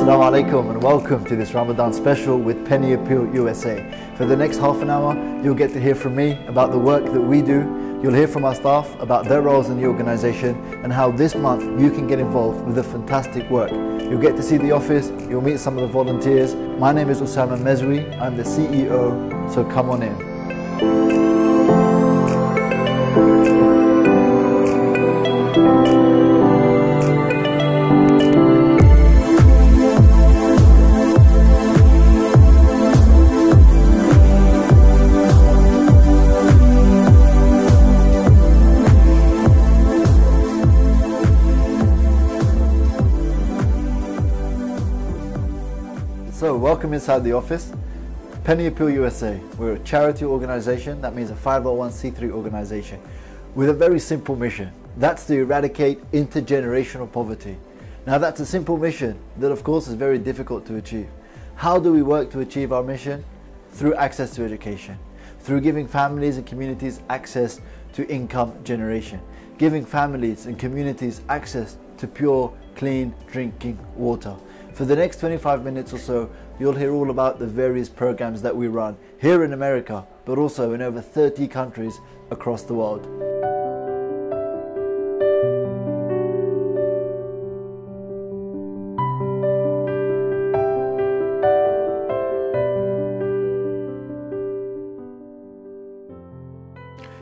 Assalamu alaikum and welcome to this Ramadan special with Penny Appeal USA. For the next half an hour, you'll get to hear from me about the work that we do. You'll hear from our staff about their roles in the organization and how this month you can get involved with the fantastic work. You'll get to see the office, you'll meet some of the volunteers. My name is Usama Mezwi, I'm the CEO, so come on in. So welcome inside the office. Penny Appeal USA. We're a charity organization, that means a 501c3 organization, with a very simple mission. That's to eradicate intergenerational poverty. Now that's a simple mission that of course is very difficult to achieve. How do we work to achieve our mission? Through access to education, through giving families and communities access to income generation, giving families and communities access to pure, clean drinking water. For the next 25 minutes or so, you'll hear all about the various programs that we run here in America, but also in over 30 countries across the world.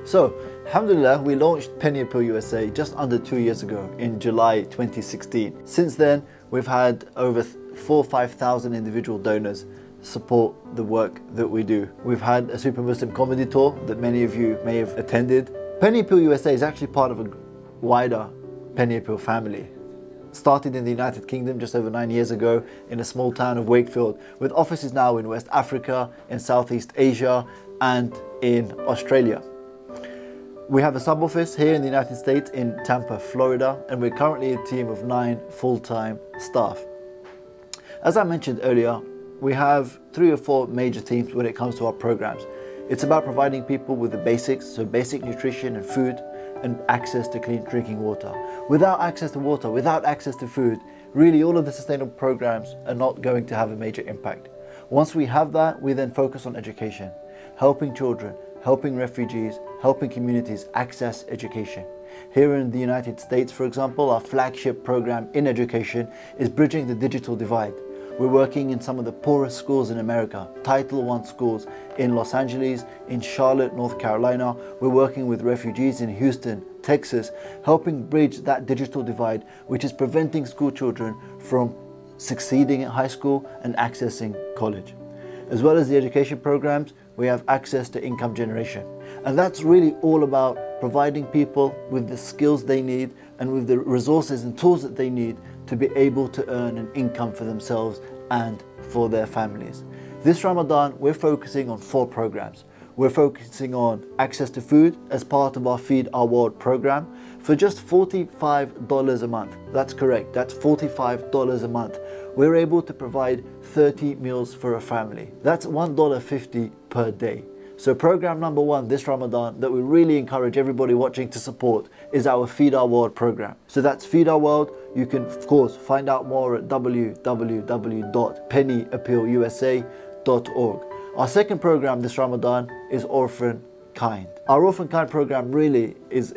So, alhamdulillah, we launched Penny Appeal USA just under 2 years ago in July 2016. Since then, we've had over 4,000 or 5,000 individual donors support the work that we do. We've had a Super Muslim comedy tour that many of you may have attended. Penny Appeal USA is actually part of a wider Penny Appeal family. Started in the United Kingdom just over 9 years ago in a small town of Wakefield, with offices now in West Africa, in Southeast Asia and in Australia. We have a sub-office here in the United States in Tampa, Florida, and we're currently a team of 9 full-time staff. As I mentioned earlier, we have 3 or 4 major themes when it comes to our programs. It's about providing people with the basics, so basic nutrition and food, and access to clean drinking water. Without access to water, without access to food, really all of the sustainable programs are not going to have a major impact. Once we have that, we then focus on education, helping children, helping refugees, helping communities access education. Here in the United States, for example, our flagship program in education is Bridging the Digital Divide. We're working in some of the poorest schools in America, Title I schools in Los Angeles, in Charlotte, North Carolina. We're working with refugees in Houston, Texas, helping bridge that digital divide, which is preventing school children from succeeding at high school and accessing college. As well as the education programs, we have access to income generation. And that's really all about providing people with the skills they need and with the resources and tools that they need to be able to earn an income for themselves and for their families. This Ramadan, we're focusing on 4 programs. We're focusing on access to food as part of our Feed Our World program for just $45 a month. That's correct, that's $45 a month. We're able to provide 30 meals for a family. That's $1.50 per day. So program number 1 this Ramadan that we really encourage everybody watching to support is our Feed Our World program. So that's Feed Our World. You can of course find out more at www.pennyappealusa.org. Our second program this Ramadan is Orphan Kind. Our Orphan Kind program really is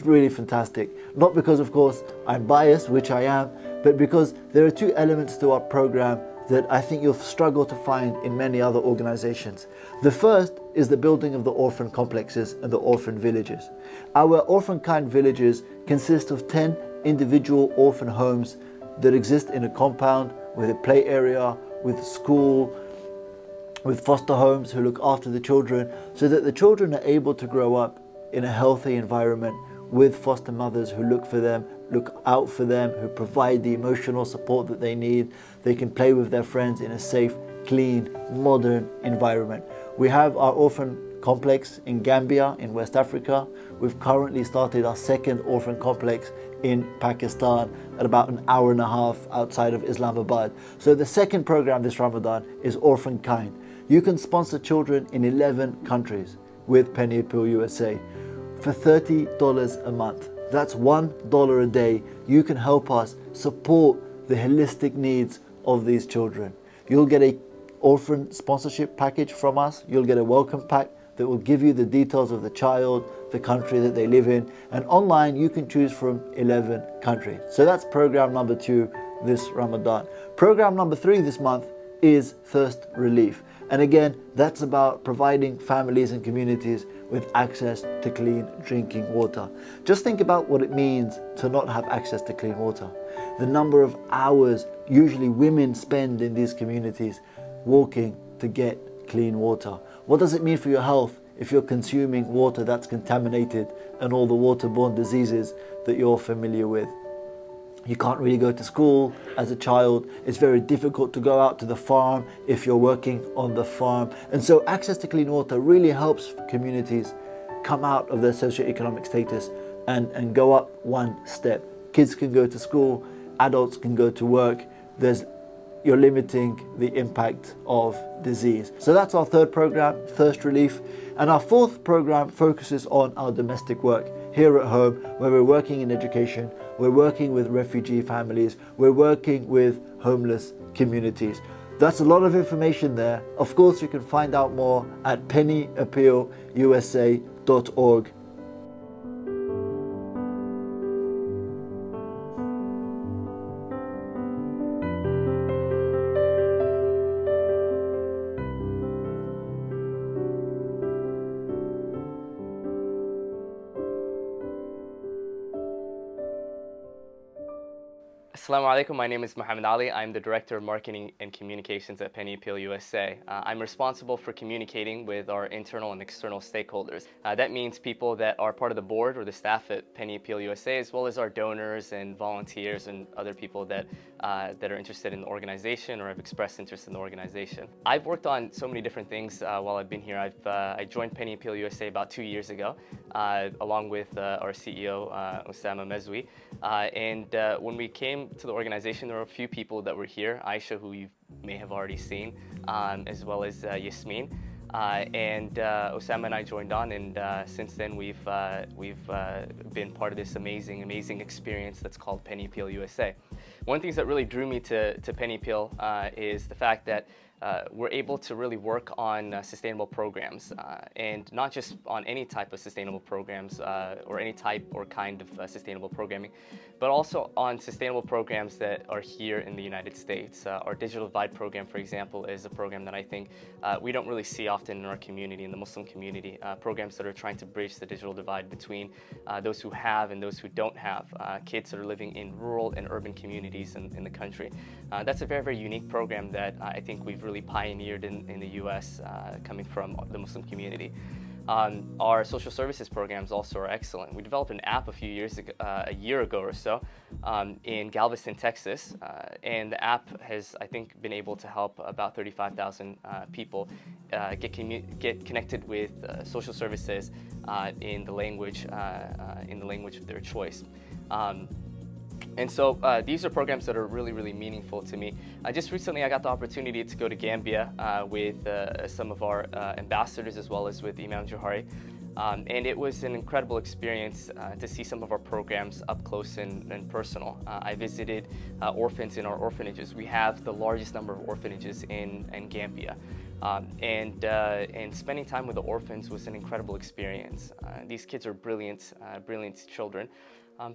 really fantastic. Not because of course I'm biased, which I am, but because there are 2 elements to our program that I think you'll struggle to find in many other organizations. The first is the building of the orphan complexes and the orphan villages. Our Orphan Kind villages consist of 10 individual orphan homes that exist in a compound with a play area, with a school, with foster homes who look after the children, so that the children are able to grow up in a healthy environment with foster mothers who look for them, look out for them, who provide the emotional support that they need. They can play with their friends in a safe, clean, modern environment. We have our orphan complex in Gambia in West Africa. We've currently started our second orphan complex in Pakistan at about an hour and a half outside of Islamabad. So the second program this Ramadan is Orphan Kind. You can sponsor children in 11 countries with Penny Appeal USA for $30 a month. That's $1 a day. You can help us support the holistic needs of these children. You'll get a orphan sponsorship package from us. You'll get a welcome pack that will give you the details of the child, the country that they live in, and online you can choose from 11 countries. So that's program number 2 this Ramadan. Program number 3 this month is thirst relief. And again, that's about providing families and communities with access to clean drinking water. Just think about what it means to not have access to clean water. The number of hours usually women spend in these communities walking to get clean water. What does it mean for your health if you're consuming water that's contaminated and all the waterborne diseases that you're familiar with? You can't really go to school as a child. It's very difficult to go out to the farm if you're working on the farm. And so access to clean water really helps communities come out of their socioeconomic status and go up one step. Kids can go to school, adults can go to work. You're limiting the impact of disease. So that's our third program, thirst relief. And our fourth program focuses on our domestic work here at home, where we're working in education, we're working with refugee families, we're working with homeless communities. That's a lot of information there. Of course, you can find out more at pennyappealusa.org. Assalamu alaikum, my name is Muhammad Ali. I'm the Director of Marketing and Communications at Penny Appeal USA. I'm responsible for communicating with our internal and external stakeholders. That means people that are part of the board or the staff at Penny Appeal USA, as well as our donors and volunteers and other people that are interested in the organization or have expressed interest in the organization. I've worked on so many different things while I've been here. I joined Penny Appeal USA about 2 years ago, along with our CEO, Osama Mezwi. When we came to the organization, there were a few people that were here. Aisha, who you may have already seen, as well as Yasmin. Osama and I joined on, and since then we've been part of this amazing experience that's called Penny Appeal USA. One of the things that really drew me to Penny Appeal is the fact that we're able to really work on sustainable programs, and not just on any type of sustainable programs or any type or kind of sustainable programming, but also on sustainable programs that are here in the United States. Our Digital Divide program, for example, is a program that I think we don't really see often in our community, in the Muslim community, programs that are trying to bridge the digital divide between those who have and those who don't have, kids that are living in rural and urban communities in the country. That's a very unique program that I think we've really pioneered in the U.S. Coming from the Muslim community. Our social services programs also are excellent. We developed an app a year ago or so, in Galveston, Texas, and the app has, I think, been able to help about 35,000 people get connected with social services in the language of their choice. And so these are programs that are really meaningful to me. Just recently I got the opportunity to go to Gambia with some of our ambassadors, as well as with Imam Johari. And it was an incredible experience to see some of our programs up close and personal. I visited orphans in our orphanages. We have the largest number of orphanages in Gambia. And spending time with the orphans was an incredible experience. These kids are brilliant children.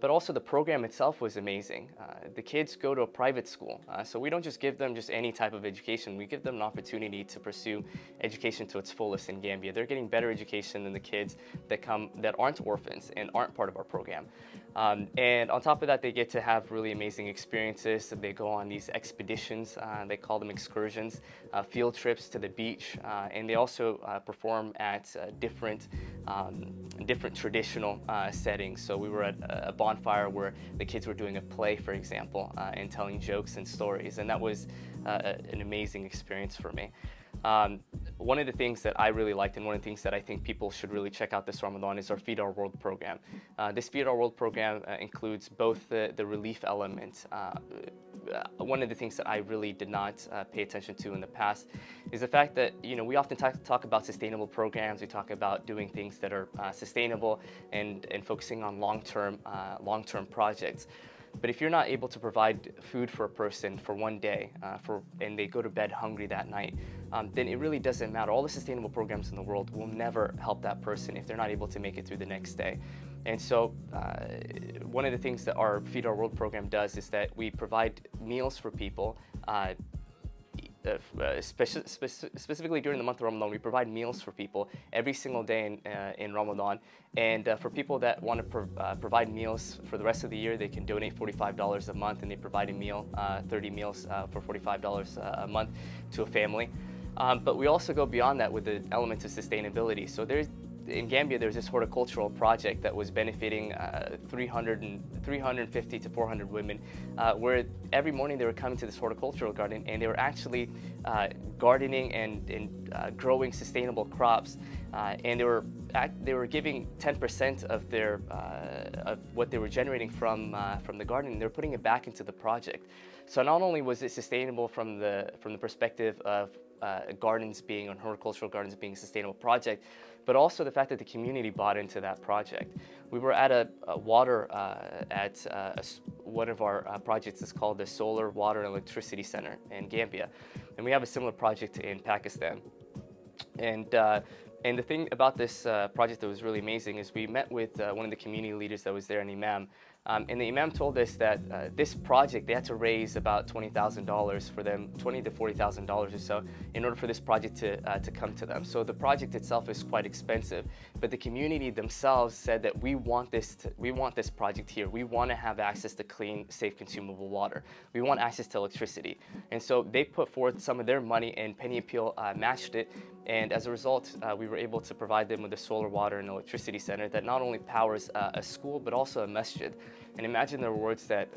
But also the program itself was amazing. The kids go to a private school, so we don't just give them just any type of education. We give them an opportunity to pursue education to its fullest in Gambia. They're getting better education than the kids that aren't orphans and aren't part of our program. And on top of that, they get to have really amazing experiences. They go on these expeditions, they call them excursions, field trips to the beach, and they also perform at different traditional settings. So we were at a bonfire where the kids were doing a play, for example, and telling jokes and stories, and that was an amazing experience for me. One of the things that I really liked, and one of the things that I think people should really check out this Ramadan, is our Feed Our World program. This Feed Our World program includes both the relief element. One of the things that I really did not pay attention to in the past is the fact that, you know, we often talk about sustainable programs. We talk about doing things that are sustainable and focusing on long-term projects. But if you're not able to provide food for a person for one day, and they go to bed hungry that night, then it really doesn't matter. All the sustainable programs in the world will never help that person if they're not able to make it through the next day. And so one of the things that our Feed Our World program does is that we provide meals for people. Specifically during the month of Ramadan, we provide meals for people every single day in Ramadan. And for people that want to provide meals for the rest of the year, they can donate $45 a month, and they provide a meal, 30 meals for $45 a month to a family. But we also go beyond that with the elements of sustainability. So in Gambia, there's this horticultural project that was benefiting 350 to 400 women, where every morning they were coming to this horticultural garden, and they were actually gardening and growing sustainable crops, and they were giving 10% of their of what they were generating from the garden, and they're putting it back into the project. So not only was it sustainable from the perspective of gardens being, and horticultural gardens being a sustainable project, but also the fact that the community bought into that project. We were at a water, one of our projects is called the Solar, Water, and Electricity Center in Gambia. And we have a similar project in Pakistan. And the thing about this project that was really amazing is we met with one of the community leaders that was there, an imam. And the imam told us that this project, they had to raise about $20,000 for them, $20,000 to $40,000 or so, in order for this project to come to them. So the project itself is quite expensive, but the community themselves said that we want this project here. We want to have access to clean, safe, consumable water. We want access to electricity. And so they put forth some of their money, and Penny Appeal matched it. And as a result, we were able to provide them with a solar, water, and electricity center that not only powers a school, but also a masjid. And imagine the rewards that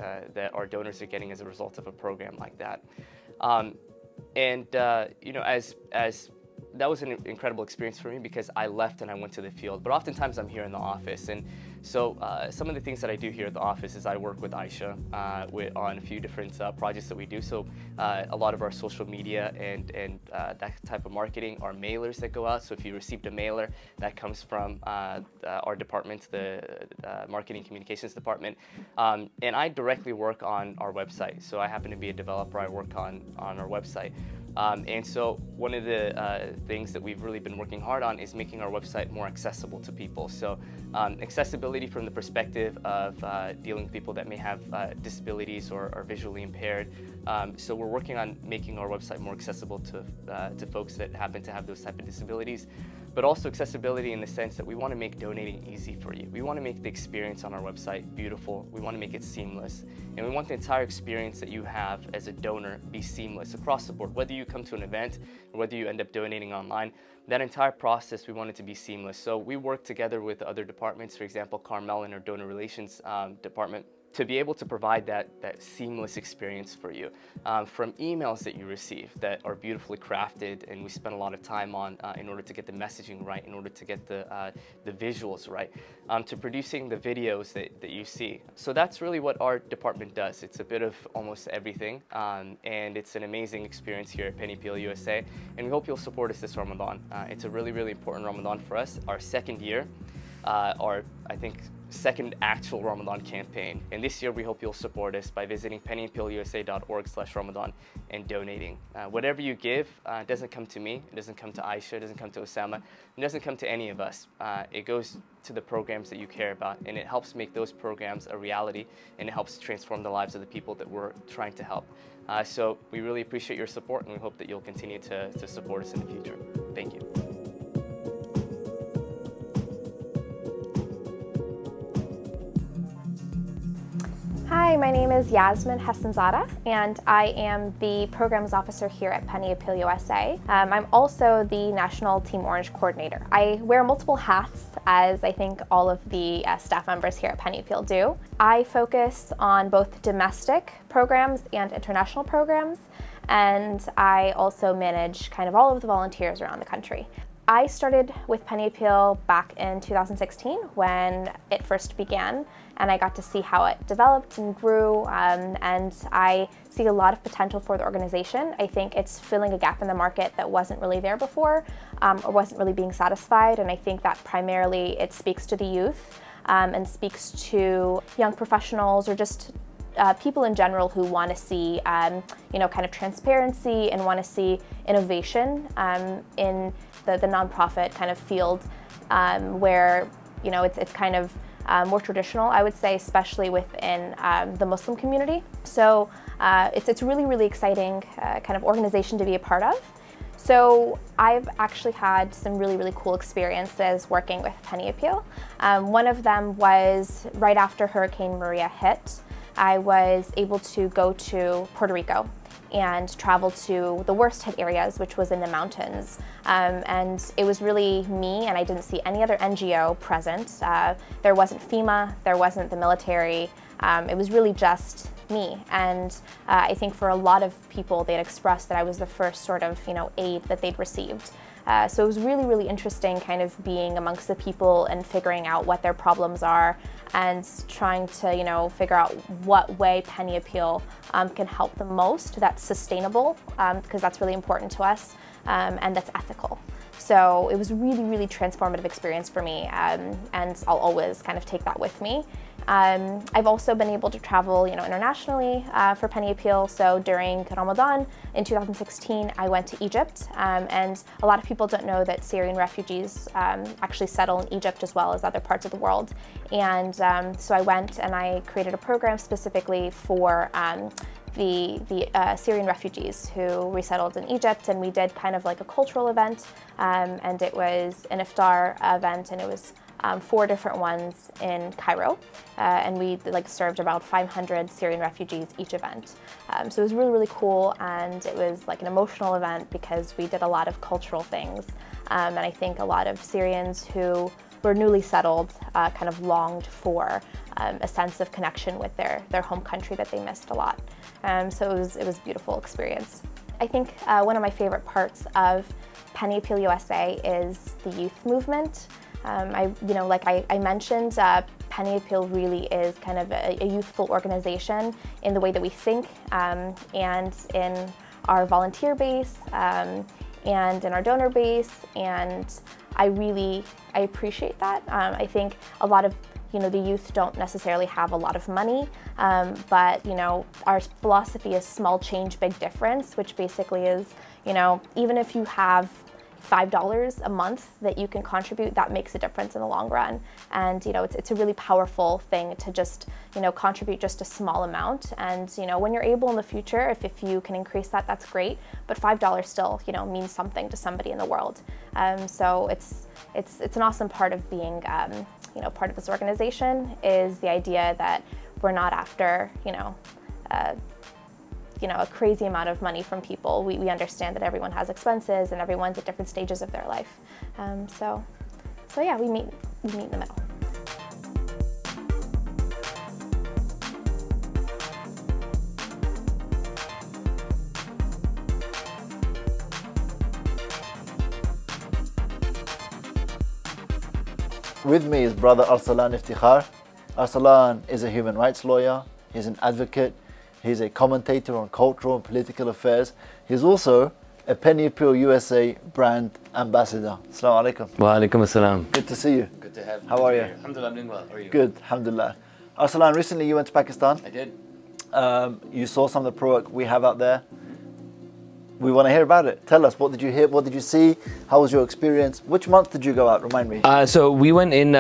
our donors are getting as a result of a program like that. You know, as that was an incredible experience for me, because I left and I went to the field. But oftentimes I'm here in the office, and so some of the things that I do here at the office is I work with Aisha on a few different projects that we do. So a lot of our social media and that type of marketing are mailers that go out. So if you received a mailer, that comes from our department, the Marketing Communications Department. And I directly work on our website. So I happen to be a developer. I work on our website. And so one of the things that we've really been working hard on is making our website more accessible to people. So accessibility from the perspective of dealing with people that may have disabilities or are visually impaired. So we're working on making our website more accessible to folks that happen to have those type of disabilities. But also accessibility in the sense that we want to make donating easy for you. We want to make the experience on our website beautiful. We want to make it seamless. And we want the entire experience that you have as a donor be seamless across the board. Whether you come to an event or whether you end up donating online, that entire process, we want it to be seamless. So we work together with other departments, for example, Carmel in our donor relations department, to be able to provide that seamless experience for you. From emails that you receive that are beautifully crafted, and we spend a lot of time on in order to get the messaging right, in order to get the visuals right, to producing the videos that you see. So that's really what our department does. It's a bit of almost everything, and it's an amazing experience here at Penny Appeal USA, and we hope you'll support us this Ramadan. It's a really, really important Ramadan for us, our second year, I think, second actual Ramadan campaign. And this year we hope you'll support us by visiting pennyappealusa.org/Ramadan and donating. Whatever you give doesn't come to me, it doesn't come to Aisha, it doesn't come to Osama, it doesn't come to any of us. It goes to the programs that you care about, and it helps make those programs a reality, and it helps transform the lives of the people that we're trying to help. So we really appreciate your support, and we hope that you'll continue to support us in the future. Thank you. Hi, my name is Yasmin Hassanzada, and I am the Programs Officer here at Penny Appeal USA. I'm also the National Team Orange Coordinator. I wear multiple hats, as I think all of the staff members here at Penny Appeal do. I focus on both domestic programs and international programs, and I also manage kind of all of the volunteers around the country. I started with Penny Appeal back in 2016 when it first began, and I got to see how it developed and grew, and I see a lot of potential for the organization. I think it's filling a gap in the market that wasn't really there before, or wasn't really being satisfied, and I think that primarily it speaks to the youth and speaks to young professionals, or just people in general who want to see, you know, kind of transparency and want to see innovation in the nonprofit kind of field, where, you know, it's kind of more traditional, I would say, especially within the Muslim community. So it's a really, really exciting kind of organization to be a part of. So I've actually had some really, really cool experiences working with Penny Appeal. One of them was right after Hurricane Maria hit. I was able to go to Puerto Rico and travel to the worst hit areas, which was in the mountains. And it was really me, and I didn't see any other NGO present. There wasn't FEMA, there wasn't the military. It was really just me. And I think for a lot of people, they'd expressed that I was the first sort of, you know, aid that they'd received. So it was really, really interesting kind of being amongst the people and figuring out what their problems are and trying to, you know, figure out what way Penny Appeal can help the most that's sustainable, because that's really important to us, and that's ethical. So it was really, really transformative experience for me, and I'll always kind of take that with me. I've also been able to travel, you know, internationally for Penny Appeal. So during Ramadan in 2016, I went to Egypt, and a lot of people don't know that Syrian refugees actually settle in Egypt as well as other parts of the world. And so I went and I created a program specifically for the Syrian refugees who resettled in Egypt, and we did kind of like a cultural event, and it was an iftar event, and it was 4 different ones in Cairo, and we like served about 500 Syrian refugees each event. So it was really, really cool, and it was like an emotional event because we did a lot of cultural things, and I think a lot of Syrians who were newly settled kind of longed for a sense of connection with their home country that they missed a lot. So it was a beautiful experience. I think one of my favorite parts of Penny Appeal USA is the youth movement. You know, like I mentioned, Penny Appeal really is kind of a youthful organization in the way that we think, and in our volunteer base, and in our donor base, and I appreciate that. I think a lot of, you know, the youth don't necessarily have a lot of money, but, you know, our philosophy is small change, big difference, which basically is, you know, even if you have $5 a month that you can contribute, that makes a difference in the long run. And, you know, it's a really powerful thing to just, you know, contribute just a small amount. And, you know, when you're able in the future, if you can increase that, that's great. But $5 still, you know, means something to somebody in the world. So it's an awesome part of being, you know, part of this organization is the idea that we're not after, you know, a crazy amount of money from people. We understand that everyone has expenses and everyone's at different stages of their life. So yeah, we meet in the middle. With me is Brother Arsalan Iftikhar. Arsalan is a human rights lawyer, he's an advocate, he's a commentator on cultural and political affairs. He's also a Penny Appeal USA brand ambassador. Assalamu alaikum. Wa alaikum assalam. Good to see you. Good to have you. How are you? Alhamdulillah, I'm doing well. How are you? Good, alhamdulillah. Arsalan, recently you went to Pakistan. I did. You saw some of the pro work we have out there. We want to hear about it. Tell us, what did you hear? What did you see? How was your experience? Which month did you go out? Remind me. So we went in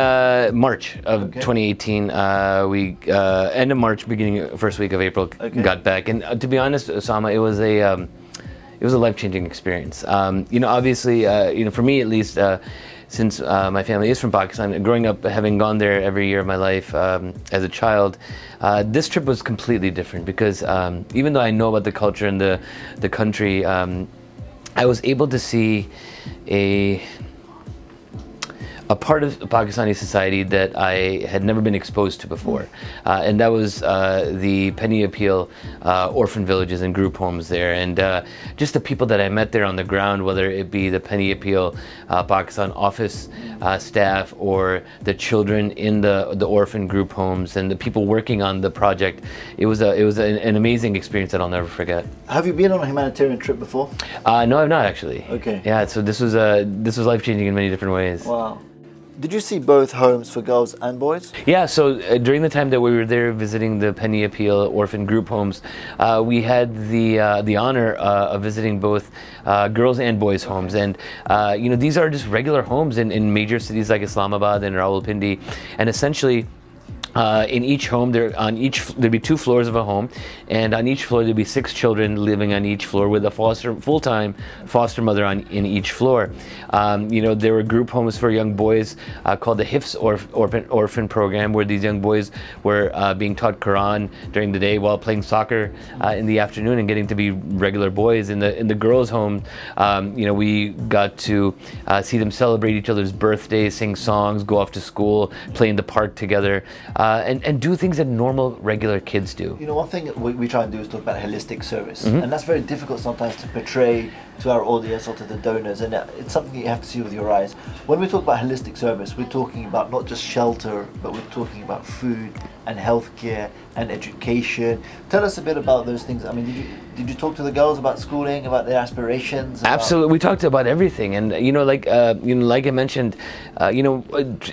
March of 2018. We end of March, beginning first week of April, got back. And to be honest, Osama, it was a life-changing experience. You know, obviously, you know, for me at least, since my family is from Pakistan, growing up having gone there every year of my life as a child, this trip was completely different because even though I know about the culture and the country, I was able to see a part of Pakistani society that I had never been exposed to before. And that was the Penny Appeal orphan villages and group homes there. And just the people that I met there on the ground, whether it be the Penny Appeal Pakistan office staff or the children in the orphan group homes and the people working on the project, it was an amazing experience that I'll never forget. Have you been on a humanitarian trip before? No, I've not actually. Okay. Yeah, so this was life-changing in many different ways. Wow. Did you see both homes for girls and boys? Yeah, so during the time that we were there visiting the Penny Appeal orphan group homes, we had the honor of visiting both girls and boys homes. And you know, these are just regular homes in major cities like Islamabad and Rawalpindi. And essentially, in each home, there'd be 2 floors of a home, and on each floor there'd be 6 children living on each floor with a full-time foster mother in each floor. You know, there were group homes for young boys called the HIFS orphan program, where these young boys were being taught Quran during the day while playing soccer in the afternoon and getting to be regular boys. In the girls' home, you know, we got to see them celebrate each other's birthdays, sing songs, go off to school, play in the park together. And do things that normal, regular kids do. You know, one thing we try and do is talk about holistic service. And that's very difficult sometimes to portray to our audience or to the donors, and it's something you have to see with your eyes. When we talk about holistic service, we're talking about not just shelter, but we're talking about food and healthcare and education. Tell us a bit about those things. I mean, did you talk to the girls about schooling, about their aspirations? Absolutely, we talked about everything. And you know, like I mentioned, you know,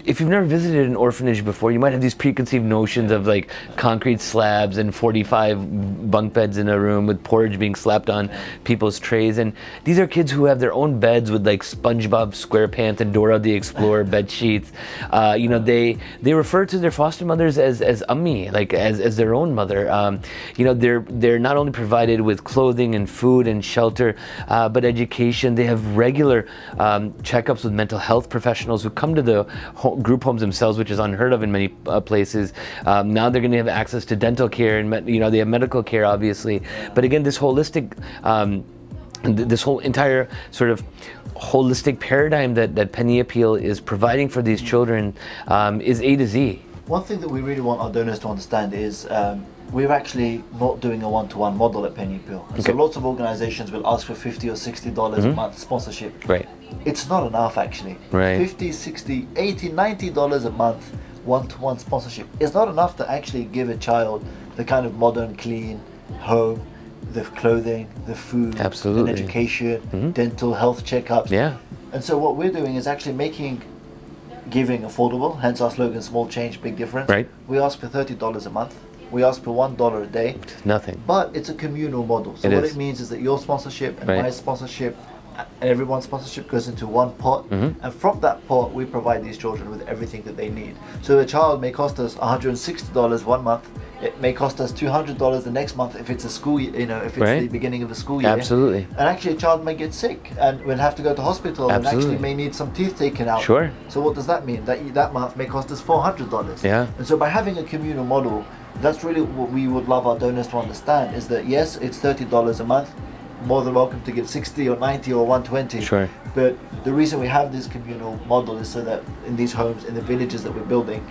if you've never visited an orphanage before, you might have these preconceived notions of like concrete slabs and 45 bunk beds in a room with porridge being slapped on people's trays. And these are kids who have their own beds with like SpongeBob SquarePants and Dora the Explorer bed sheets. You know, they refer to their foster mothers as Ummi, like as their own mother. You know, they're not only provided with clothing and food and shelter, but education. They have regular checkups with mental health professionals who come to the group homes themselves, which is unheard of in many places. Now they're going to have access to dental care, and you know, they have medical care, obviously. But again, this holistic, this whole entire sort of holistic paradigm that Penny Appeal is providing for these children is A to Z. One thing that we really want our donors to understand is we're actually not doing a one-to-one model at Penny Appeal. And so lots of organizations will ask for $50 or $60 a month sponsorship. Right. It's not enough, actually. Right. $50, $60, $80, $90 a month one-to-one sponsorship is not enough to actually give a child the kind of modern, clean home, the clothing, the food, and education, dental health checkups. Yeah. And so what we're doing is actually making giving affordable, hence our slogan, small change, big difference. Right. We ask for $30 a month. We ask for $1 a day. Nothing. But it's a communal model. So what it means is that your sponsorship and my sponsorship and everyone's sponsorship goes into one pot. And from that pot, we provide these children with everything that they need. So a child may cost us $160 one month. It may cost us $200 the next month if it's a school, you know, if it's the beginning of a school year. Absolutely. And actually a child may get sick and will have to go to hospital and actually may need some teeth taken out. Sure. So what does that mean? That month may cost us $400. Yeah. And so by having a communal model, that's really what we would love our donors to understand, is that yes, it's $30 a month, more than welcome to give 60 or 90 or 120. Sure. But the reason we have this communal model is so that in these homes, in the villages that we're building,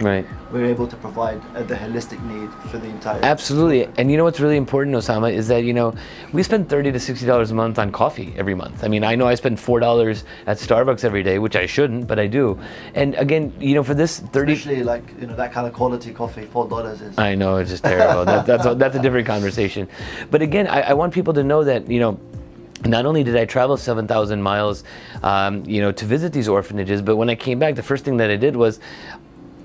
we're able to provide the holistic need for the entire. Absolutely. And you know what's really important, Osama, is that, you know, we spend $30 to $60 a month on coffee every month. I mean, I know I spend $4 at Starbucks every day, which I shouldn't, but I do. And again, you know, for this 30, especially like, you know, that kind of quality coffee, $4 is. I know, it's just terrible. That's a different conversation. But again, I want people to know that, you know, not only did I travel 7,000 miles, you know, to visit these orphanages, but when I came back, the first thing that I did was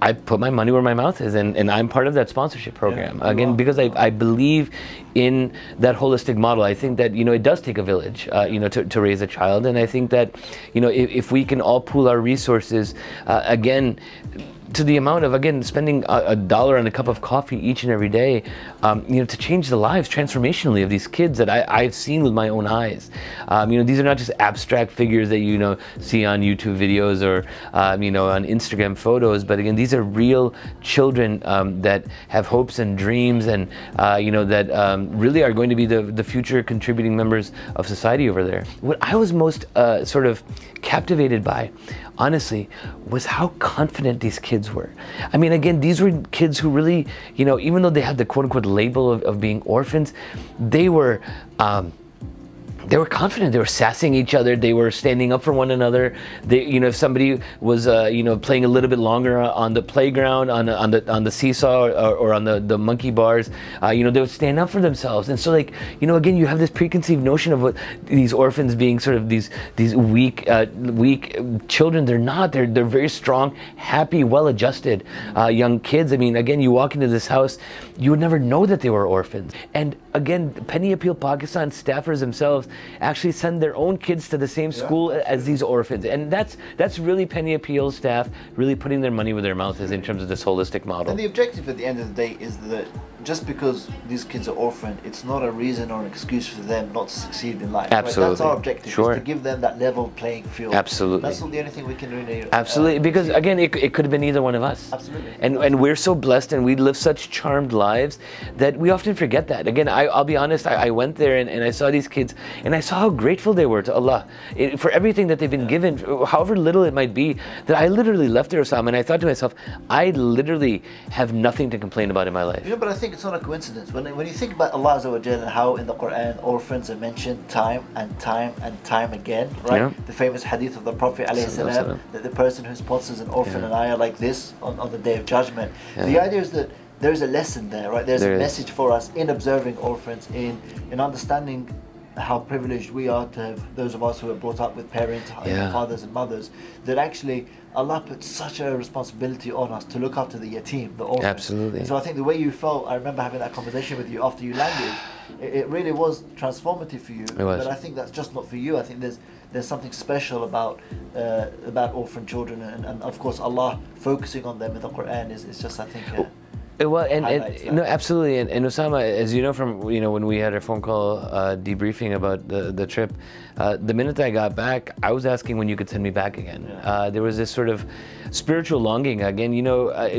I put my money where my mouth is, and I'm part of that sponsorship program. Again, because I believe in that holistic model. I think that, you know, it does take a village, you know, to raise a child, and I think that, you know, if we can all pool our resources, again, to the amount of, again, spending $1 on a cup of coffee each and every day, you know, to change the lives transformationally of these kids that I've seen with my own eyes. You know, these are not just abstract figures that, you know, see on YouTube videos or, you know, on Instagram photos, but again, these are real children that have hopes and dreams and, you know, that really are going to be the future contributing members of society over there. What I was most sort of captivated by, honestly, was how confident these kids were. I mean, again, these were kids who really, you know, even though they had the quote-unquote label of being orphans, they were they were confident. They were sassing each other. They were standing up for one another. They, you know, if somebody was, you know, playing a little bit longer on the playground, on the seesaw, or on the monkey bars, you know, they would stand up for themselves. And so, like, you know, again, you have this preconceived notion of what these orphans being sort of these weak children. They're not. They're very strong, happy, well-adjusted young kids. I mean, again, you walk into this house, you would never know that they were orphans. And again, Penny Appeal Pakistan staffers themselves actually send their own kids to the same school as these orphans, and that's really Penny Appeal staff really putting their money where their mouth is in terms of this holistic model. And the objective at the end of the day is that just because these kids are orphaned, it's not a reason or an excuse for them not to succeed in life. Absolutely. Right? That's our objective, Sure. is to give them that level playing field. Absolutely. That's not the only thing we can do. Absolutely, because again, it could have been either one of us. Absolutely. And we're so blessed, and we live such charmed lives that we often forget that. Again, I'll be honest, I went there and I saw these kids, and I saw how grateful they were to Allah for everything that they've been given, however little it might be, that I literally left there, Osama, and I thought to myself, I literally have nothing to complain about in my life. You know, but I think it's not a coincidence. When you think about Allah Azza wa Jalla and how in the Quran orphans are mentioned time and time and time again, right? Yeah. The famous hadith of the Prophet ﷺ, that the person who sponsors an orphan and ayah like this on the Day of Judgment, the idea is that there is a lesson there, right? There's a message for us in observing orphans, in understanding how privileged we are to have those of us who are brought up with parents, fathers and mothers, that actually Allah put such a responsibility on us to look after the yatim, the orphan. Absolutely. And so I think the way you felt, I remember having that conversation with you after you landed, it really was transformative for you. It was. But I think that's just not for you. I think there's something special about orphan children, and of course Allah focusing on them in the Quran is just, I think, well, and no, absolutely, and Osama, as you know from when we had our phone call debriefing about the trip, the minute I got back, I was asking when you could send me back again. There was this sort of spiritual longing again.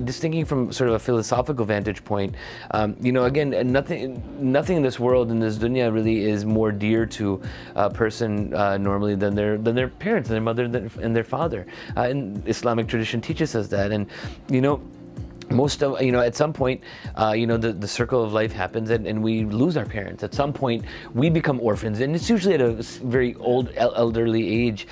Just thinking from sort of a philosophical vantage point. Again, nothing in this world, in this dunya, really is more dear to a person normally than their parents, and their mother, and their father. And Islamic tradition teaches us that, and most of, at some point, the circle of life happens, and we lose our parents. At some point, we become orphans, and it's usually at a very old, elderly age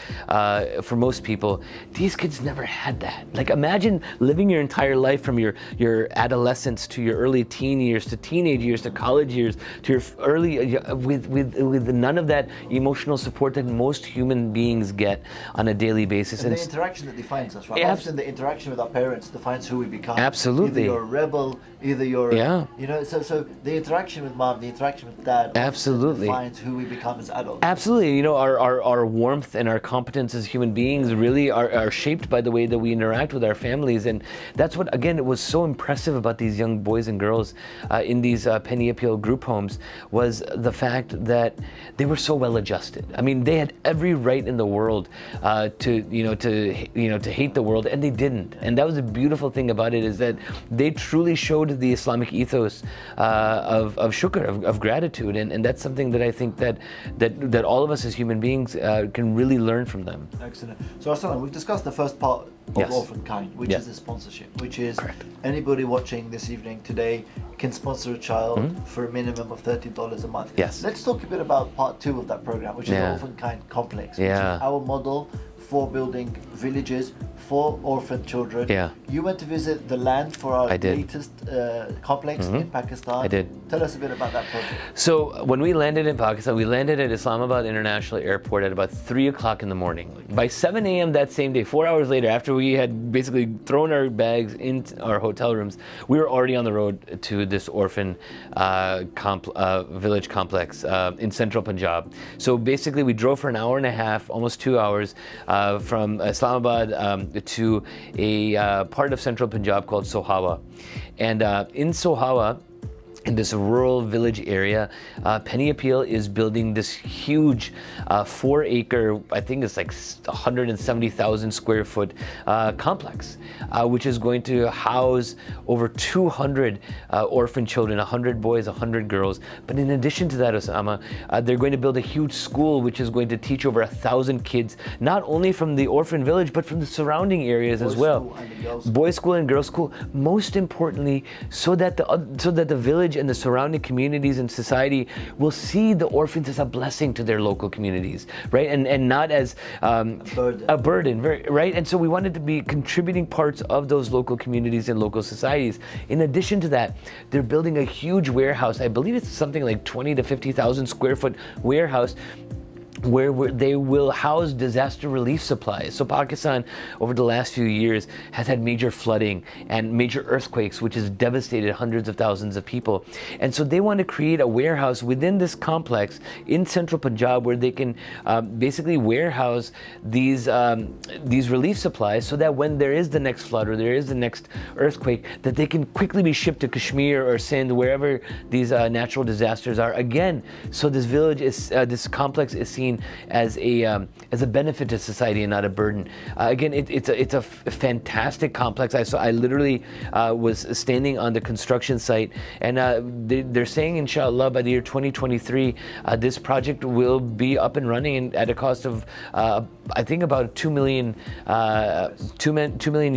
for most people. These kids never had that. Like, imagine living your entire life from your adolescence to your early teen years, to teenage years, to college years, to your early, with none of that emotional support that most human beings get on a daily basis. And the interaction that defines us, right? Yeah, Often the interaction with our parents defines who we become. Absolutely. Either you're a rebel, either you're, so the interaction with mom, the interaction with dad, absolutely defines who we become as adults. Absolutely. Our warmth and our competence as human beings really are shaped by the way that we interact with our families. And that's what, again, it was so impressive about these young boys and girls in these Penny Appeal group homes, was the fact that they were so well adjusted. I mean, they had every right in the world to hate the world, and they didn't. And that was the beautiful thing about it, is that they truly showed the Islamic ethos of shukr, of gratitude, and that's something that I think that all of us as human beings can really learn from them. Excellent. So Salaam, we've discussed the first part of Orphan Kind, which is the sponsorship, which is anybody watching this evening today can sponsor a child for a minimum of $30 a month. Yes. Let's talk a bit about part 2 of that program, which is the Orphan Kind Complex, which is our model for building villages for orphan children. You went to visit the land for our latest complex in Pakistan. I did. Tell us a bit about that project. So when we landed in Pakistan, we landed at Islamabad International Airport at about 3 o'clock in the morning. By 7 a.m. that same day, 4 hours later, after we had basically thrown our bags into our hotel rooms, we were already on the road to this orphan village complex in central Punjab. So basically we drove for an hour and a half, almost 2 hours, from Islamabad to a part of central Punjab called Sohawa. And in Sohawa, in this rural village area, Penny Appeal is building this huge 4-acre, I think it's like 170,000 square foot complex, which is going to house over 200 orphan children, 100 boys, 100 girls. But in addition to that, Osama, they're going to build a huge school which is going to teach over 1,000 kids, not only from the orphan village, but from the surrounding areas as well. Boys' school and girls' school. Most importantly, so that the village village and the surrounding communities and society will see the orphans as a blessing to their local communities, right? And not as a burden, right? And so we wanted to be contributing parts of those local communities and local societies. In addition to that, they're building a huge warehouse. I believe it's something like 20 to 50,000 square foot warehouse where they will house disaster relief supplies. So Pakistan, over the last few years, has had major flooding and major earthquakes, which has devastated hundreds of thousands of people. And so they want to create a warehouse within this complex in central Punjab where they can basically warehouse these relief supplies, so that when there is the next flood or there is the next earthquake, that they can quickly be shipped to Kashmir or Sindh, wherever these natural disasters are. Again, so this village is, this complex is seen as a benefit to society and not a burden. Again, it's a fantastic complex. I literally was standing on the construction site, and they're saying, inshallah, by the year 2023, this project will be up and running, and at a cost of I think about $2 million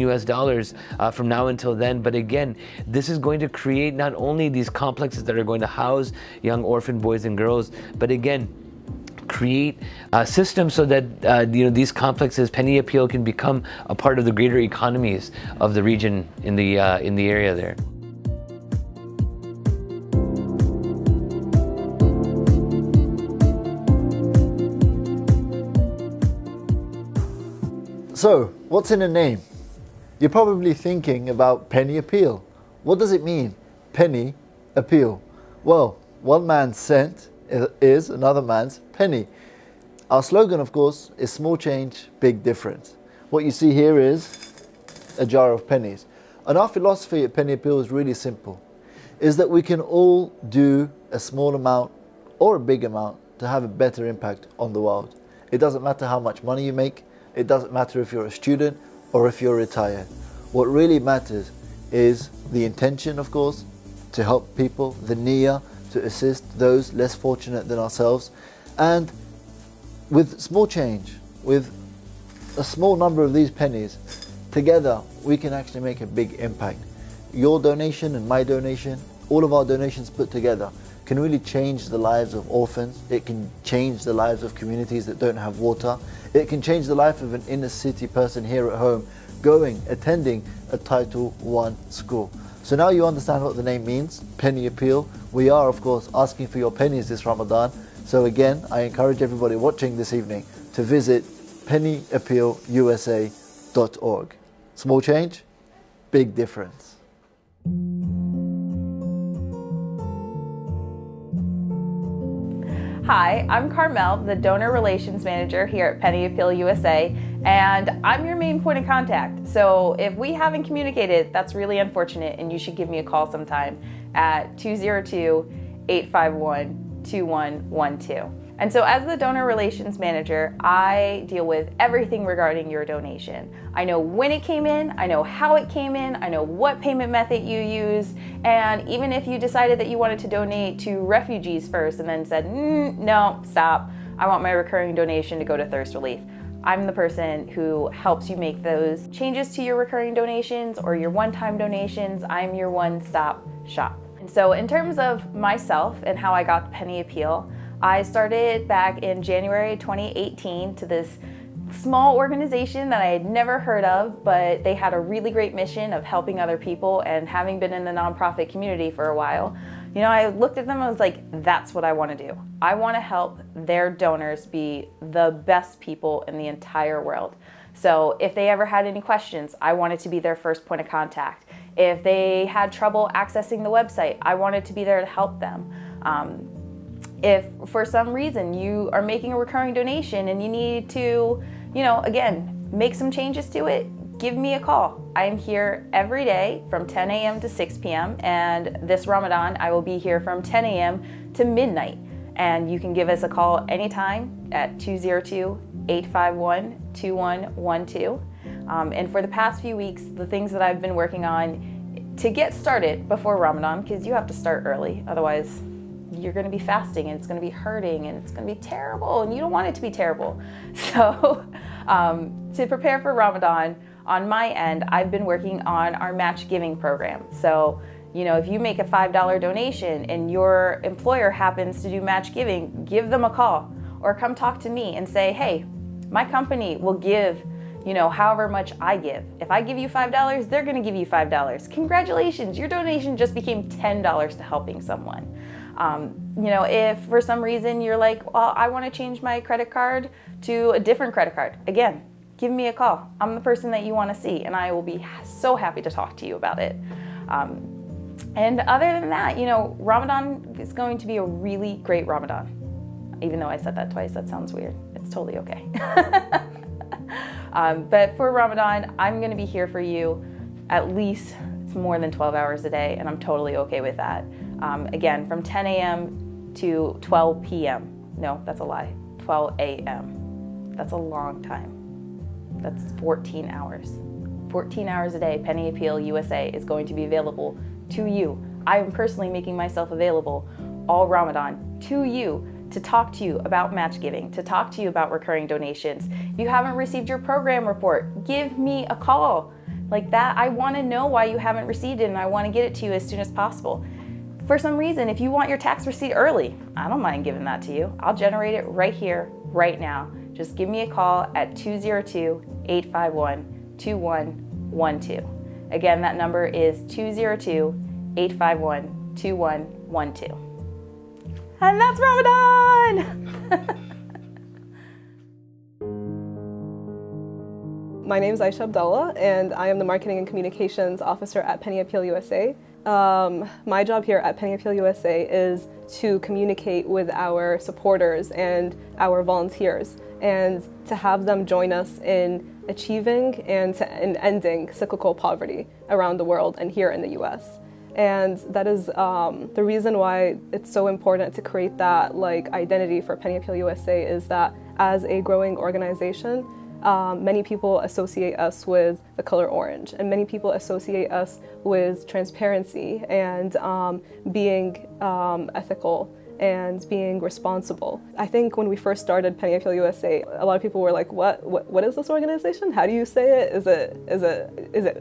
US dollars from now until then. But again, this is going to create not only these complexes that are going to house young orphan boys and girls, but again, create a system so that these complexes, Penny Appeal, can become a part of the greater economies of the region in the area there. So, what's in a name? You're probably thinking about Penny Appeal. What does it mean? Penny Appeal. Well, one man's cent is another man's penny. Our slogan, of course, is small change, big difference. What you see here is a jar of pennies. And our philosophy at Penny Appeal is really simple, is that we can all do a small amount or a big amount to have a better impact on the world. It doesn't matter how much money you make. It doesn't matter if you're a student or if you're retired. What really matters is the intention, of course, to help people, the niyyah, to assist those less fortunate than ourselves. And with small change, with a small number of these pennies, together we can actually make a big impact. Your donation and my donation, all of our donations put together, can really change the lives of orphans. It can change the lives of communities that don't have water. It can change the life of an inner city person here at home attending a Title I school. So now you understand what the name means, Penny Appeal. We are, of course, asking for your pennies this Ramadan. So again, I encourage everybody watching this evening to visit pennyappealusa.org. Small change, big difference. Hi, I'm Carmel, the Donor Relations Manager here at Penny Appeal USA, and I'm your main point of contact. So if we haven't communicated, that's really unfortunate, and you should give me a call sometime at 202-851-2112. And so as the Donor Relations Manager, I deal with everything regarding your donation. I know when it came in, I know how it came in, I know what payment method you use, and even if you decided that you wanted to donate to refugees first and then said, no, stop, I want my recurring donation to go to thirst relief. I'm the person who helps you make those changes to your recurring donations or your one-time donations. I'm your one-stop shop. And so in terms of myself and how I got Penny Appeal, I started back in January 2018 to this small organization that I had never heard of, but they had a really great mission of helping other people, and having been in the nonprofit community for a while, you know, I looked at them and I was like, that's what I want to do. I want to help their donors be the best people in the entire world. So if they ever had any questions, I wanted to be their first point of contact. If they had trouble accessing the website, I wanted to be there to help them. If for some reason you are making a recurring donation and you need to, you know, again, make some changes to it, give me a call. I am here every day from 10 a.m. to 6 p.m. and this Ramadan I will be here from 10 a.m. to midnight. And you can give us a call anytime at 202-851-2112. And for the past few weeks, the things that I've been working on to get started before Ramadan, because you have to start early, otherwise you're going to be fasting and it's going to be hurting and it's going to be terrible, and you don't want it to be terrible. So to prepare for Ramadan, on my end, I've been working on our match giving program. So You know, if you make a $5 donation and your employer happens to do match giving, give them a call or come talk to me and say, hey, my company will give, you know, however much I give. If I give you $5, they're gonna give you $5. Congratulations, your donation just became $10 to helping someone. You know, if for some reason you're like, well, I wanna change my credit card to a different credit card, again, give me a call. I'm the person that you wanna see and I will be so happy to talk to you about it. And other than that, you know, Ramadan is going to be a really great Ramadan. Even though I said that twice, that sounds weird. It's totally okay. But for Ramadan, I'm gonna be here for you at least, it's more than 12 hours a day, and I'm totally okay with that. Again, from 10 a.m. to 12 p.m. No, that's a lie, 12 a.m. That's a long time. That's 14 hours. 14 hours a day, Penny Appeal USA is going to be available to you. I am personally making myself available all Ramadan to you to talk to you about match giving, to talk to you about recurring donations. If you haven't received your program report, give me a call. Like that, I wanna know why you haven't received it and I wanna get it to you as soon as possible. For some reason, if you want your tax receipt early, I don't mind giving that to you. I'll generate it right here, right now. Just give me a call at 202-851-2112. Again, that number is 202-851-2112. And that's Ramadan! My name is Aisha Abdullah, and I am the Marketing and Communications Officer at Penny Appeal USA. My job here at Penny Appeal USA is to communicate with our supporters and our volunteers, and to have them join us in achieving and in ending cyclical poverty around the world and here in the US. And that is the reason why it's so important to create that identity for Penny Appeal USA is that as a growing organization, many people associate us with the color orange, and many people associate us with transparency and being ethical and being responsible. I think when we first started Penny Appeal USA, a lot of people were like, what is this organization? How do you say it?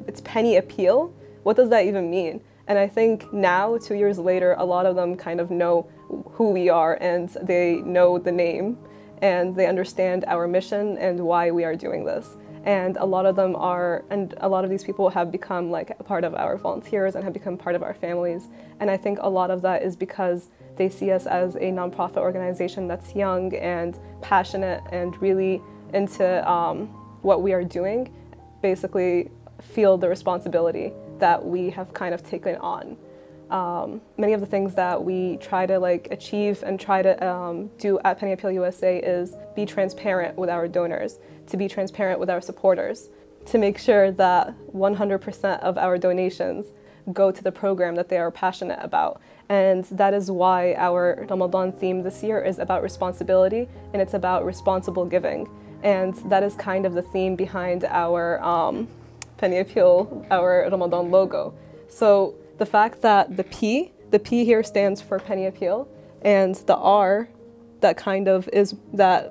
It's Penny Appeal? What does that even mean? And I think now, 2 years later, a lot of them kind of know who we are and they know the name and they understand our mission and why we are doing this. And a lot of them are, and a lot of these people have become like a part of our volunteers and have become part of our families. And I think a lot of that is because they see us as a nonprofit organization that's young and passionate and really into what we are doing, basically feel the responsibility that we have kind of taken on. Many of the things that we try to achieve and try to do at Penny Appeal USA is be transparent with our donors, to be transparent with our supporters, to make sure that 100% of our donations go to the program that they are passionate about. And that is why our Ramadan theme this year is about responsibility, and it's about responsible giving. And that is kind of the theme behind our Penny Appeal, our Ramadan logo. So the fact that the P here stands for Penny Appeal, and the R that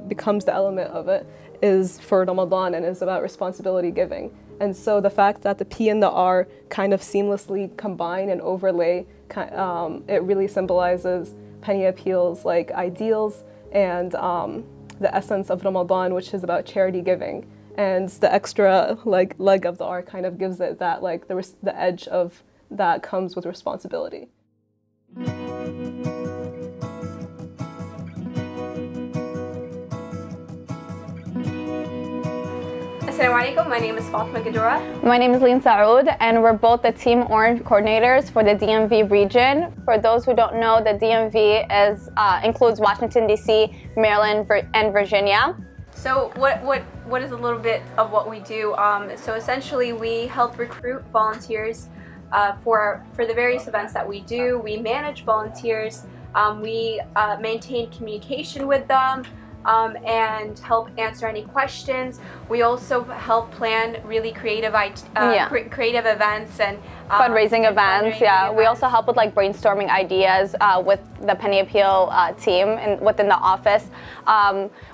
becomes the element of it is for Ramadan and is about responsibility giving. And so the fact that the P and the R kind of seamlessly combine and overlay, it really symbolizes Penny Appeal's ideals and the essence of Ramadan, which is about charity giving. And the extra leg of the R kind of gives it that the edge of that comes with responsibility. Assalamu alaikum, my name is Fatima Gadura. My name is Lynn Saoud, and we're both the Team Orange coordinators for the DMV region. For those who don't know, the DMV includes Washington, D.C., Maryland, and Virginia. So what is a little bit of what we do? So essentially we help recruit volunteers for the various events that we do. We manage volunteers, we maintain communication with them, and help answer any questions. We also help plan really creative creative events and fundraising events. We also help with like brainstorming ideas with the Penny Appeal team and within the office.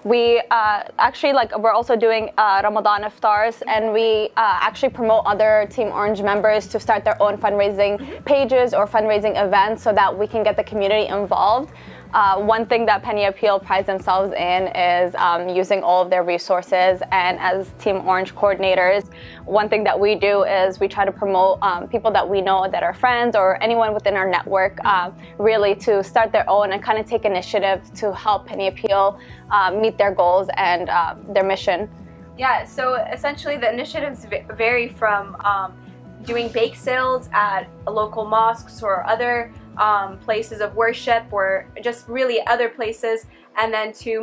We actually we're also doing Ramadan iftars, and we actually promote other Team Orange members to start their own fundraising pages or fundraising events so that we can get the community involved. One thing that Penny Appeal prides themselves in is using all of their resources, and as Team Orange coordinators, one thing that we do is we try to promote people that we know that are friends or anyone within our network really to start their own and kind of take initiative to help Penny Appeal meet their goals and their mission. Yeah, so essentially the initiatives vary from doing bake sales at local mosques or other places of worship, or just really other places, and then to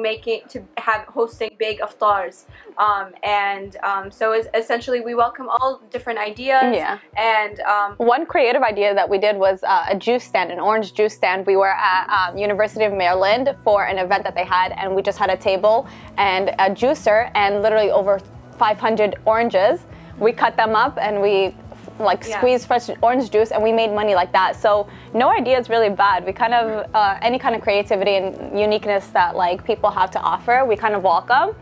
hosting big iftars, so essentially we welcome all different ideas. And one creative idea that we did was a juice stand, an orange juice stand. We were at University of Maryland for an event that they had, and we just had a table and a juicer and literally over 500 oranges. We cut them up and we squeeze fresh orange juice, and we made money like that. So no idea is really bad. We kind of any kind of creativity and uniqueness that people have to offer, we kind of welcome.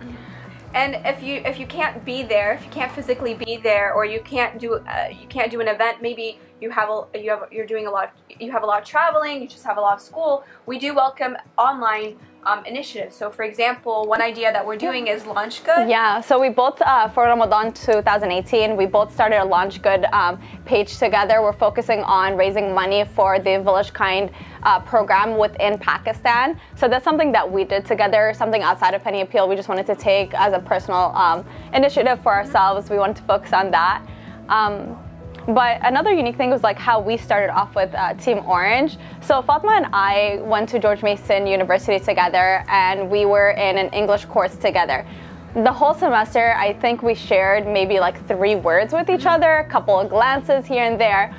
And if you can't be there, if you can't physically be there, or you can't do an event, maybe you have a lot of traveling, you just have a lot of school, we do welcome online initiatives. So for example, one idea that we're doing is Launch Good. Yeah, so we both, for Ramadan 2018, we both started a Launch Good page together. We're focusing on raising money for the Village Kind program within Pakistan. So that's something that we did together, something outside of Penny Appeal. We just wanted to take as a personal initiative for ourselves. We wanted to focus on that. But another unique thing was how we started off with Team Orange. So Fatma and I went to George Mason University together, and we were in an English course together. The whole semester, I think we shared maybe 3 words with each other, a couple of glances here and there.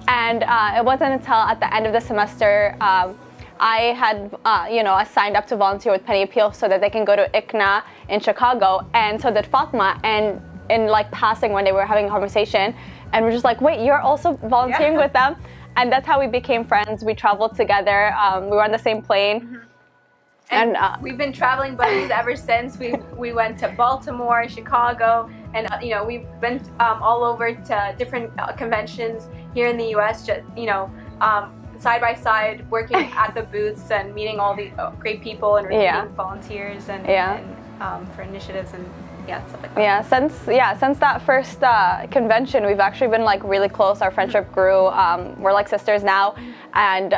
And it wasn't until at the end of the semester I had, I signed up to volunteer with Penny Appeal so that they can go to ICNA in Chicago, and so did Fatma. And in passing, when they were having a conversation, and we're just wait, you're also volunteering with them? And that's how we became friends. We traveled together. We were on the same plane. And we've been traveling buddies ever since. We went to Baltimore, Chicago, and we've been all over to different conventions here in the U.S. Just side by side, working at the booths and meeting all the great people and recruiting volunteers and for initiatives and stuff like that. Since that first convention, we've actually been really close. Our friendship grew. We're like sisters now, and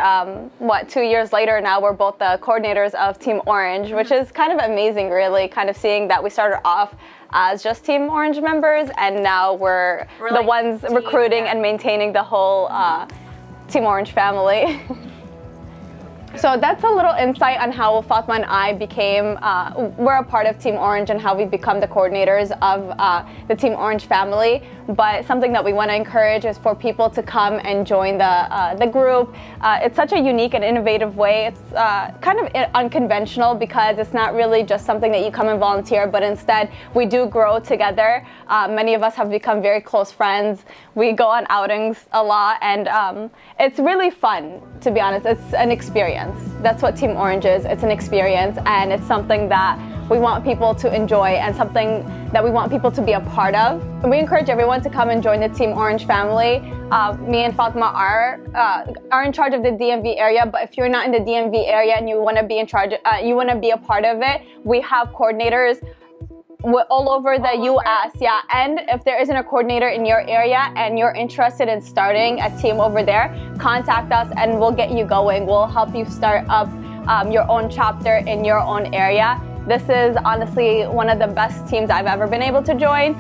2 years later now we're both the coordinators of Team Orange, which is kind of amazing, really, kind of seeing that we started off as just Team Orange members, and now we're the ones recruiting and maintaining the whole Team Orange family. So that's a little insight on how Fatma and I became, we're a part of Team Orange and how we become the coordinators of the Team Orange family. But something that we want to encourage is for people to come and join the group. It's such a unique and innovative way. It's kind of unconventional because it's not really just something that you come and volunteer, but instead we do grow together. Many of us have become very close friends. We go on outings a lot, and it's really fun, to be honest. It's an experience. That's what Team Orange is. It's an experience, and it's something that we want people to enjoy and something that we want people to be a part of. And we encourage everyone to come and join the Team Orange family. Me and Fatma are in charge of the DMV area, but if you're not in the DMV area and you want to be in charge, you want to be a part of it, we have coordinators all over the US, and if there isn't a coordinator in your area and you're interested in starting a team over there, contact us and we'll get you going. We'll help you start up your own chapter in your own area. This is honestly one of the best teams I've ever been able to join.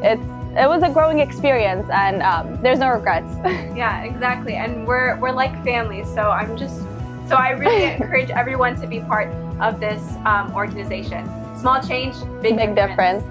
It was a growing experience, and there's no regrets. Yeah, exactly, and we're like family, so I really encourage everyone to be part of this organization. Small change, big difference.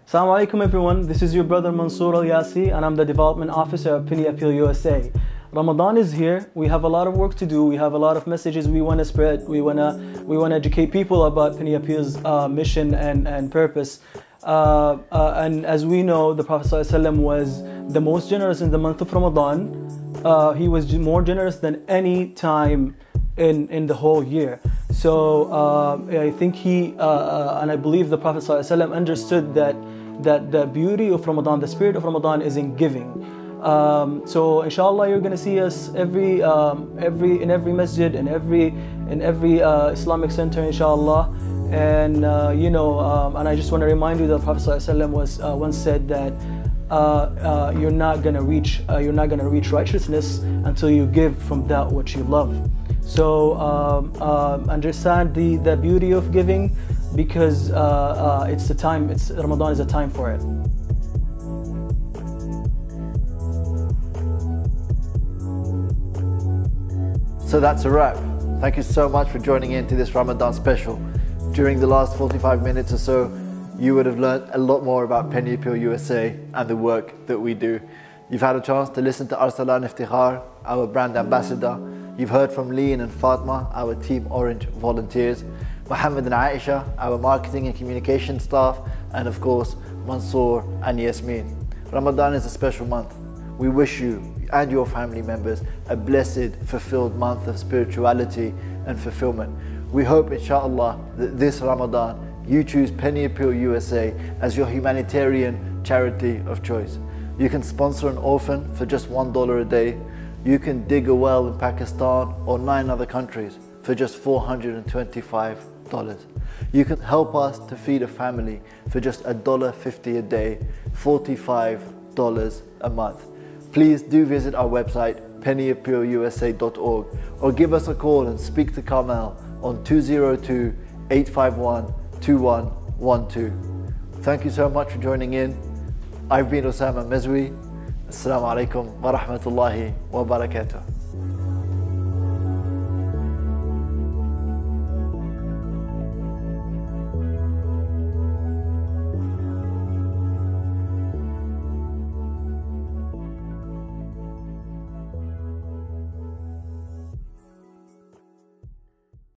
Assalamu alaikum everyone, this is your brother Mansour Al-Yasi, and I'm the Development Officer of Penny Appeal USA. Ramadan is here. We have a lot of work to do. We have a lot of messages we want to spread. We want to educate people about Penny Appeal's mission and purpose. And as we know, the Prophet ﷺ was the most generous in the month of Ramadan. He was more generous than any time in the whole year. So I think and I believe the Prophet ﷺ understood that the beauty of Ramadan, the spirit of Ramadan, is in giving. So inshallah, you're going to see us in every masjid, in every Islamic center, inshallah. And and I just want to remind you that Prophet ﷺ was once said that you're not going to reach righteousness until you give from that which you love. So understand the beauty of giving, because it's the time. Ramadan is a time for it. So that's a wrap. Thank you so much for joining in to this Ramadan special. During the last 45 minutes or so, you would have learned a lot more about Penny Appeal USA and the work that we do. You've had a chance to listen to Arsalan Iftikhar, our brand ambassador. You've heard from Lean and Fatma, our Team Orange volunteers, Mohammed and Aisha, our marketing and communication staff, and of course, Mansoor and Yasmin. Ramadan is a special month. We wish you and your family members a blessed, fulfilled month of spirituality and fulfillment. We hope, inshallah, that this Ramadan you choose Penny Appeal USA as your humanitarian charity of choice. You can sponsor an orphan for just $1 a day. You can dig a well in Pakistan or 9 other countries for just $425. You can help us to feed a family for just $1.50 a day, $45 a month. Please do visit our website, pennyappealusa.org, or give us a call and speak to Carmel on 202-851-2112. Thank you so much for joining in. I've been Osama Mezwi. Assalamu alaikum wa rahmatullahi wa barakatuh.